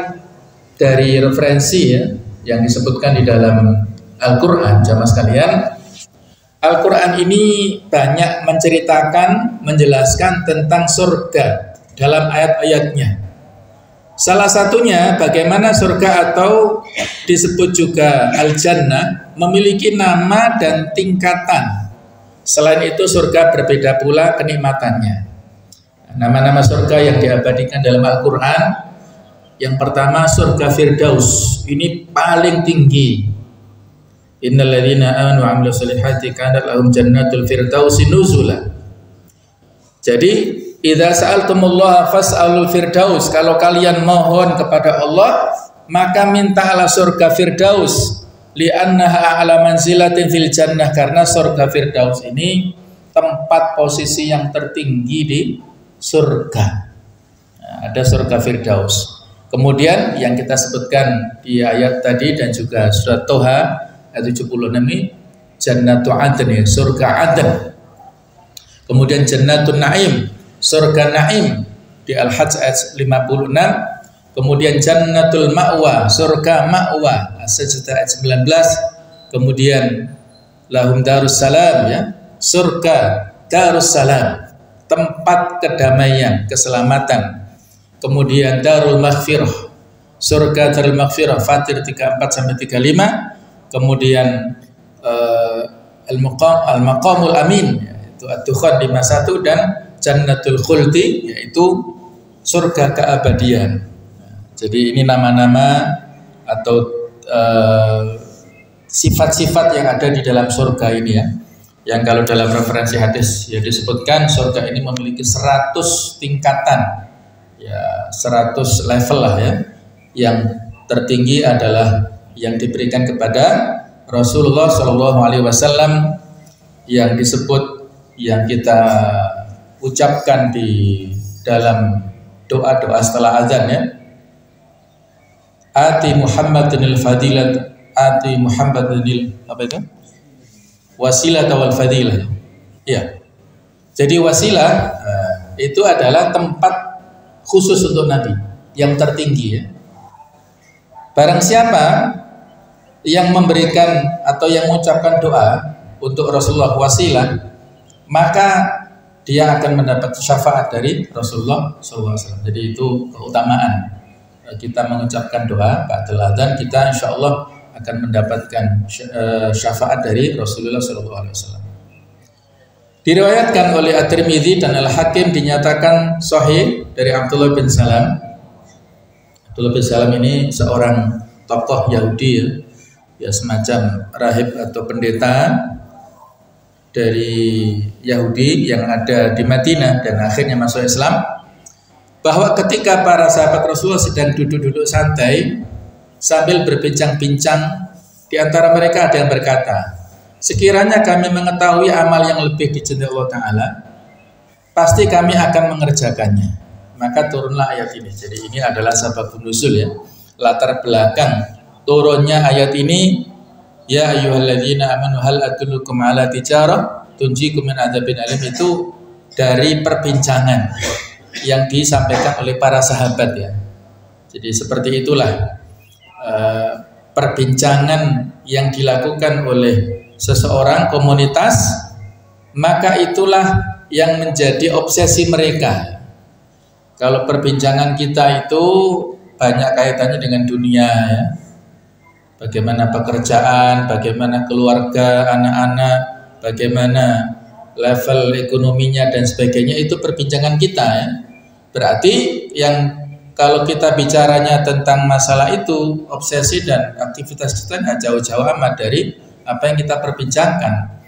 A: dari referensi ya, yang disebutkan di dalam Al-Quran, jamaah sekalian, Al-Quran ini banyak menceritakan, menjelaskan tentang surga dalam ayat-ayatnya. Salah satunya bagaimana surga atau disebut juga Al-Jannah memiliki nama dan tingkatan. Selain itu surga berbeda pula kenikmatannya. Nama-nama surga yang diabadikan dalam Al-Quran Yang pertama surga Firdaus, ini paling tinggi. Innal ladzina amanu wa 'amilus solihati kanat lahum jannatul firdausi nuzula. Jadi idza sa'altumullaha fas'alul firdaus, kalau kalian mohon kepada Allah maka mintalah surga Firdaus, li'annaha a'la manzilatin fil jannah, karena surga Firdaus ini tempat posisi yang tertinggi di surga. Nah, ada surga Firdaus. Kemudian yang kita sebutkan di ayat tadi dan juga surat Toha ayat 76 ini Jannatu Adn, ya, surga Adn. Kemudian Jannatun Naim, surga Naim di Al-Hajj ayat 56. Kemudian Jannatul Ma'wa, surga Ma'wa, As-Sajdah ayat 19. Kemudian Lahum Darussalam, ya, surga Darussalam, tempat kedamaian, keselamatan. Kemudian Darul Maghfirah, surga Darul Maghfirah, Fatir 34-35. Kemudian Al-Maqamul Amin, yaitu Ad-Dukhan 51, dan Jannatul Khuldi, yaitu surga keabadian. Jadi ini nama-nama atau sifat-sifat yang ada di dalam surga ini, ya. Yang kalau dalam referensi hadis ya disebutkan surga ini memiliki 100 tingkatan, ya 100 level lah, ya. Yang tertinggi adalah yang diberikan kepada Rasulullah SAW, yang disebut, yang kita ucapkan di dalam doa-doa setelah azan, ya. Ati Muhammadinil fadilat, ati Muhammadinil apa itu? Wasilah wal fadilah. Ya. Jadi wasilah itu adalah tempat khusus untuk Nabi yang tertinggi, ya. Barang siapa yang memberikan atau yang mengucapkan doa untuk Rasulullah wasilah, maka dia akan mendapat syafaat dari Rasulullah SAW. Jadi itu keutamaan. Kita mengucapkan doa ba'dal adzan, kita insya Allah akan mendapatkan syafaat dari Rasulullah SAW. Diriwayatkan oleh At-Tirmidzi dan Al-Hakim, dinyatakan sahih dari Abdullah bin Salam. Abdullah bin Salam ini seorang tokoh Yahudi, ya semacam rahib atau pendeta dari Yahudi yang ada di Madinah dan akhirnya masuk Islam. Bahwa ketika para sahabat Rasulullah sedang duduk-duduk santai sambil berbincang-bincang, di antara mereka ada yang berkata, sekiranya kami mengetahui amal yang lebih dicintai Allah Ta'ala, pasti kami akan mengerjakannya. Maka turunlah ayat ini. Jadi ini adalah sababun nuzul, ya, latar belakang turunnya ayat ini. Ya ayyuhalladzina amanu hal adullukum ala tijarah tunjikum min adzabin alim, itu dari perbincangan yang disampaikan oleh para sahabat, ya. Jadi seperti itulah perbincangan yang dilakukan oleh seseorang komunitas, maka itulah yang menjadi obsesi mereka. Kalau perbincangan kita itu banyak kaitannya dengan dunia, ya. Bagaimana pekerjaan, bagaimana keluarga, anak-anak, bagaimana level ekonominya dan sebagainya, itu perbincangan kita, ya. Berarti yang kalau kita bicaranya tentang masalah itu, obsesi dan aktivitas kita nggak jauh-jauh amat dari apa yang kita perbincangkan.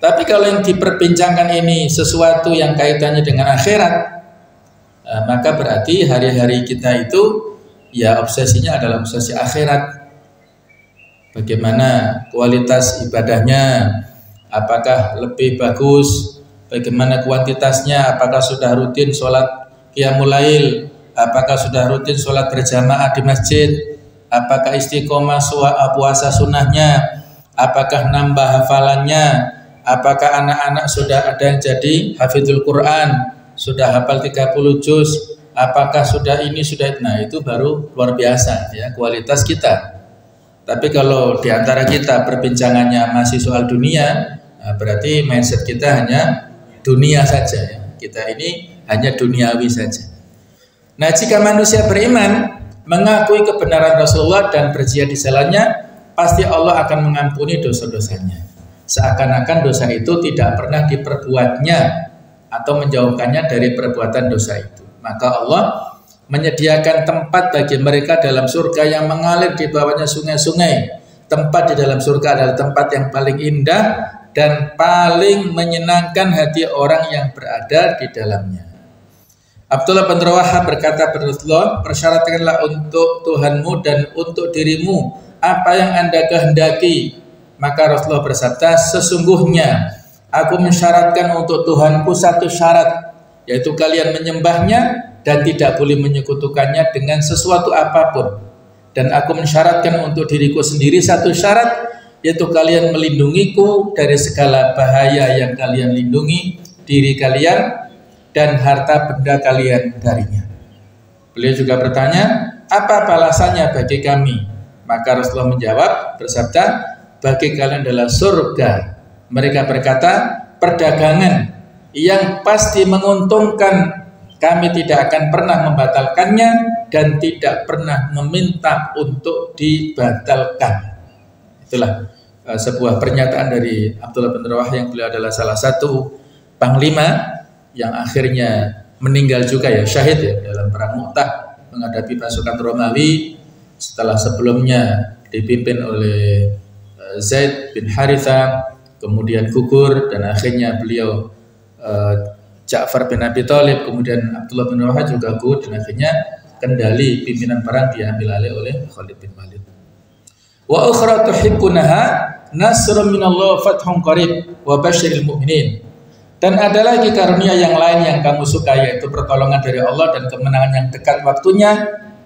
A: Tapi kalau yang diperbincangkan ini sesuatu yang kaitannya dengan akhirat, maka berarti hari-hari kita itu ya obsesinya adalah obsesi akhirat. Bagaimana kualitas ibadahnya, apakah lebih bagus, bagaimana kuantitasnya, apakah sudah rutin sholat qiyamul lail, apakah sudah rutin sholat berjamaah di masjid, apakah istiqomah puasa sunnahnya, apakah nambah hafalannya, apakah anak-anak sudah ada yang jadi hafizul Quran, sudah hafal 30 juz, apakah sudah ini, sudah, nah itu baru luar biasa, ya, kualitas kita. Tapi kalau diantara kita perbincangannya masih soal dunia, nah berarti mindset kita hanya dunia saja, ya. Kita ini hanya duniawi saja. Nah, jika manusia beriman, mengakui kebenaran Rasulullah dan berjihad di jalannya, pasti Allah akan mengampuni dosa-dosanya. Seakan-akan dosa itu tidak pernah diperbuatnya atau menjauhkannya dari perbuatan dosa itu. Maka Allah menyediakan tempat bagi mereka dalam surga yang mengalir di bawahnya sungai-sungai. Tempat di dalam surga adalah tempat yang paling indah dan paling menyenangkan hati orang yang berada di dalamnya. Abdullah bin Rawahah berkata kepada Rasulullah, persyaratkanlah untuk Tuhanmu dan untuk dirimu apa yang Anda kehendaki. Maka Rasulullah bersabda, sesungguhnya aku mensyaratkan untuk Tuhanku satu syarat, yaitu kalian menyembahnya dan tidak boleh menyekutukannya dengan sesuatu apapun. Dan aku mensyaratkan untuk diriku sendiri satu syarat, yaitu kalian melindungiku dari segala bahaya yang kalian lindungi diri kalian dan harta benda kalian darinya. Beliau juga bertanya, apa balasannya bagi kami? Maka Rasulullah menjawab, bersabda, bagi kalian adalah surga. Mereka berkata, perdagangan yang pasti menguntungkan, kami tidak akan pernah membatalkannya dan tidak pernah meminta untuk dibatalkan. Itulah sebuah pernyataan dari Abdullah bin Rawahah yang beliau adalah salah satu panglima yang akhirnya meninggal juga ya, syahid ya dalam perang Mu'tah menghadapi pasukan Romawi setelah sebelumnya dipimpin oleh Zaid bin Haritha, kemudian gugur dan akhirnya beliau Ja'far bin Abi Thalib, kemudian Abdullah bin Rawahah juga gugur dan akhirnya kendali pimpinan perang diambil alih oleh Khalid bin Walid. Wa ukhra tuhibbunaha nasrun minallah fathun qarib wa basyiril mu'minin. Dan ada lagi karunia yang lain yang kamu suka, yaitu pertolongan dari Allah dan kemenangan yang dekat waktunya.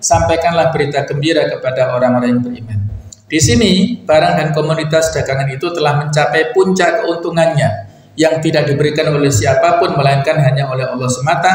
A: Sampaikanlah berita gembira kepada orang-orang yang beriman. Di sini barang dan komoditas dagangan itu telah mencapai puncak keuntungannya yang tidak diberikan oleh siapapun melainkan hanya oleh Allah semata,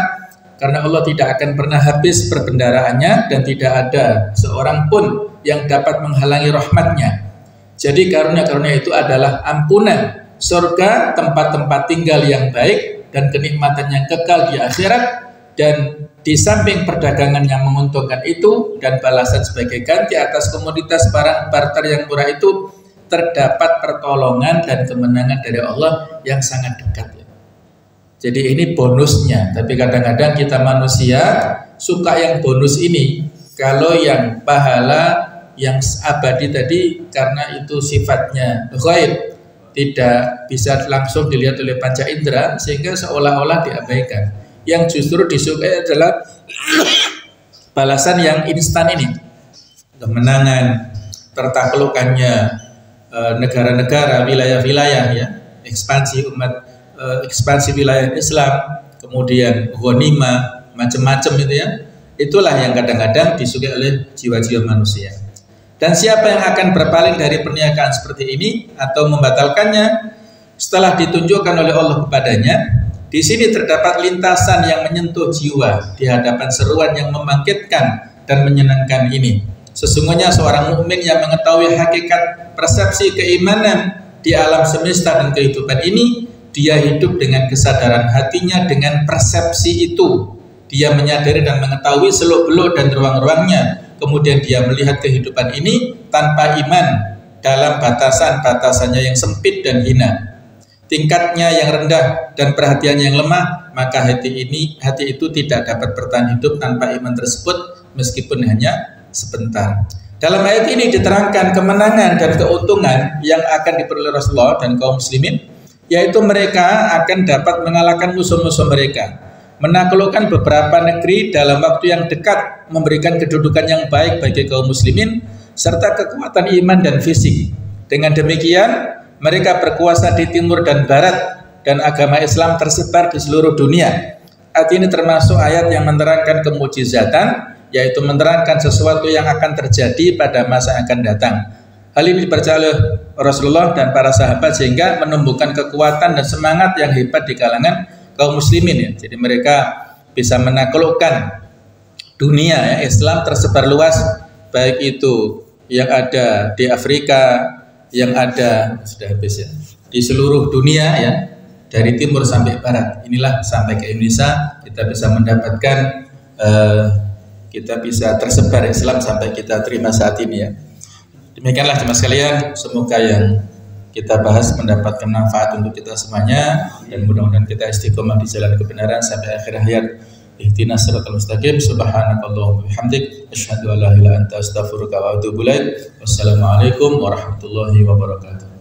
A: karena Allah tidak akan pernah habis perbendaharaannya dan tidak ada seorang pun yang dapat menghalangi rahmatnya. Jadi karunia-karunia itu adalah ampunan, surga, tempat-tempat tinggal yang baik dan kenikmatan yang kekal di akhirat. Dan di samping perdagangan yang menguntungkan itu dan balasan sebagai ganti atas komoditas barang barter yang murah itu, terdapat pertolongan dan kemenangan dari Allah yang sangat dekat. Jadi ini bonusnya. Tapi kadang-kadang kita manusia suka yang bonus ini. Kalau yang pahala yang abadi tadi, karena itu sifatnya ghaib, tidak bisa langsung dilihat oleh panca indera, sehingga seolah-olah diabaikan. Yang justru disukai adalah balasan yang instan ini, kemenangan, tertaklukannya negara-negara, wilayah-wilayah ya, ekspansi umat, ekspansi wilayah Islam, kemudian ghanimah, macam-macam itu ya. Itulah yang kadang-kadang disukai oleh jiwa-jiwa manusia. Dan siapa yang akan berpaling dari perniagaan seperti ini atau membatalkannya setelah ditunjukkan oleh Allah kepadanya, di sini terdapat lintasan yang menyentuh jiwa di hadapan seruan yang membangkitkan dan menyenangkan ini. Sesungguhnya seorang mukmin yang mengetahui hakikat persepsi keimanan di alam semesta dan kehidupan ini, dia hidup dengan kesadaran hatinya dengan persepsi itu. Dia menyadari dan mengetahui seluk-beluk dan ruang-ruangnya. Kemudian dia melihat kehidupan ini tanpa iman dalam batasan-batasannya yang sempit dan hina. Tingkatnya yang rendah dan perhatiannya yang lemah, maka hati itu tidak dapat bertahan hidup tanpa iman tersebut meskipun hanya sebentar. Dalam ayat ini diterangkan kemenangan dan keuntungan yang akan diperoleh Rasulullah dan kaum muslimin, yaitu mereka akan dapat mengalahkan musuh-musuh mereka, menaklukkan beberapa negeri dalam waktu yang dekat, memberikan kedudukan yang baik bagi kaum muslimin, serta kekuatan iman dan fisik. Dengan demikian, mereka berkuasa di timur dan barat, dan agama Islam tersebar di seluruh dunia. Ayat ini termasuk ayat yang menerangkan kemujizatan, yaitu menerangkan sesuatu yang akan terjadi pada masa yang akan datang. Hal ini dipercaya oleh Rasulullah dan para sahabat sehingga menumbuhkan kekuatan dan semangat yang hebat di kalangan kaum muslimin ya. Jadi mereka bisa menaklukkan dunia ya. Islam tersebar luas, baik itu yang ada di Afrika, yang ada sudah habis ya, di seluruh dunia ya, dari timur sampai barat. Inilah sampai ke Indonesia kita bisa mendapatkan kita bisa tersebar Islam sampai kita terima saat ini ya. Demikianlah jemaah sekalian, semoga yang kita bahas mendapatkan manfaat untuk kita semuanya dan mudah-mudahan kita istiqomah di jalan kebenaran sampai akhir hayat. ihdinas siratal mustaqim. Subhanakallahumma wa bihamdik asyhadu an la ilaha illa anta astaghfiruka wa atubu ilaik. Wassalamualaikum warahmatullahi wabarakatuh.